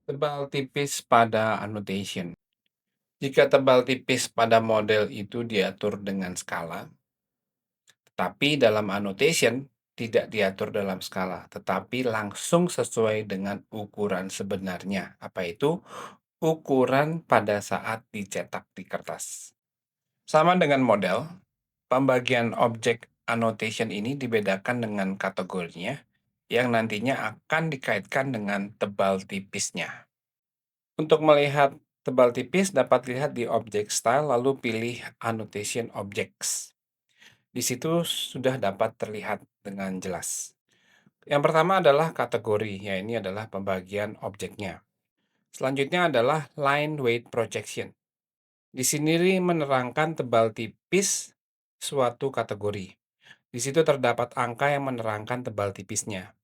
Tebal tipis pada annotation. Jika tebal tipis pada model itu diatur dengan skala, tapi dalam annotation tidak diatur dalam skala, tetapi langsung sesuai dengan ukuran sebenarnya. Apa itu? Ukuran pada saat dicetak di kertas. Sama dengan model, pembagian objek annotation ini dibedakan dengan kategorinya yang nantinya akan dikaitkan dengan tebal tipisnya. Untuk melihat tebal tipis dapat lihat di Object Style lalu pilih Annotation Objects. Di situ sudah dapat terlihat dengan jelas. Yang pertama adalah kategori, ya ini adalah pembagian objeknya. Selanjutnya adalah Line Weight Projection. Di sini menerangkan tebal tipis suatu kategori. Di situ terdapat angka yang menerangkan tebal tipisnya.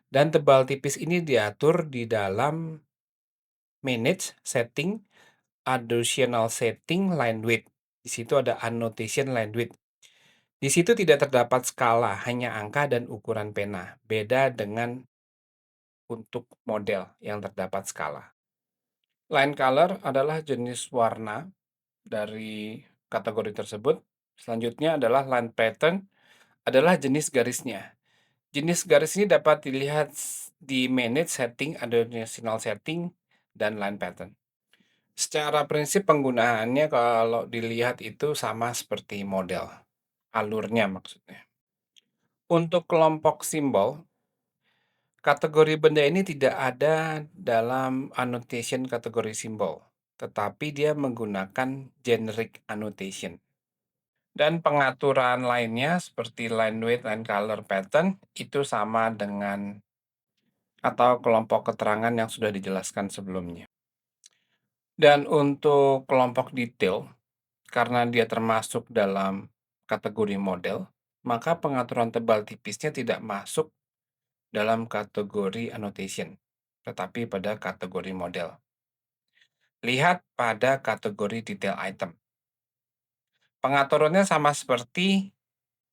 Dan tebal tipis ini diatur di dalam Manage, Setting, Additional Setting, Line Width. Di situ ada Annotation Line Width. Di situ tidak terdapat skala, hanya angka dan ukuran pena. Beda dengan untuk model yang terdapat skala. Line Color adalah jenis warna dari kategori tersebut. Selanjutnya adalah Line Pattern, adalah jenis garisnya. Jenis garis ini dapat dilihat di Manage Setting, Additional Setting, dan Line Pattern. Secara prinsip penggunaannya kalau dilihat itu sama seperti model, alurnya maksudnya. Untuk kelompok simbol, kategori benda ini tidak ada dalam annotation kategori simbol, tetapi dia menggunakan generic annotation. Dan pengaturan lainnya seperti line weight, line color, pattern itu sama dengan atau kelompok keterangan yang sudah dijelaskan sebelumnya. Dan untuk kelompok detail, karena dia termasuk dalam kategori model, maka pengaturan tebal tipisnya tidak masuk dalam kategori annotation, tetapi pada kategori model. Lihat pada kategori detail item. Pengaturannya sama seperti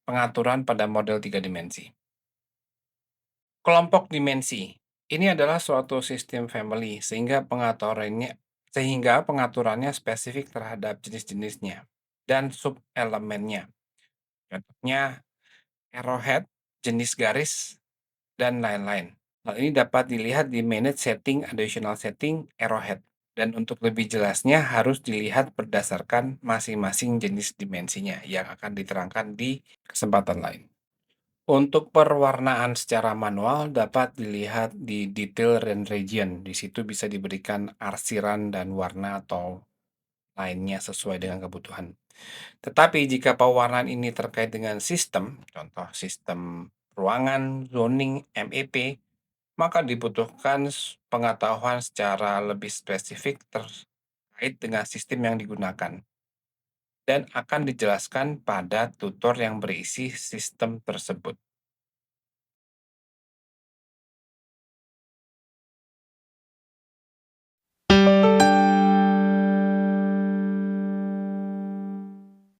pengaturan pada model 3 dimensi. Kelompok dimensi. Ini adalah suatu sistem family sehingga pengaturannya spesifik terhadap jenis-jenisnya dan sub-elemennya. Contohnya arrowhead, jenis garis, dan lain-lain. Hal ini dapat dilihat di Manage Setting, Additional Setting, Arrowhead. Dan untuk lebih jelasnya harus dilihat berdasarkan masing-masing jenis dimensinya yang akan diterangkan di kesempatan lain. Untuk perwarnaan secara manual dapat dilihat di Detail and Region. Di situ bisa diberikan arsiran dan warna atau lainnya sesuai dengan kebutuhan. Tetapi jika pewarnaan ini terkait dengan sistem, contoh sistem ruangan, zoning, MEP, maka dibutuhkan pengetahuan secara lebih spesifik terkait dengan sistem yang digunakan dan akan dijelaskan pada tutor yang berisi sistem tersebut.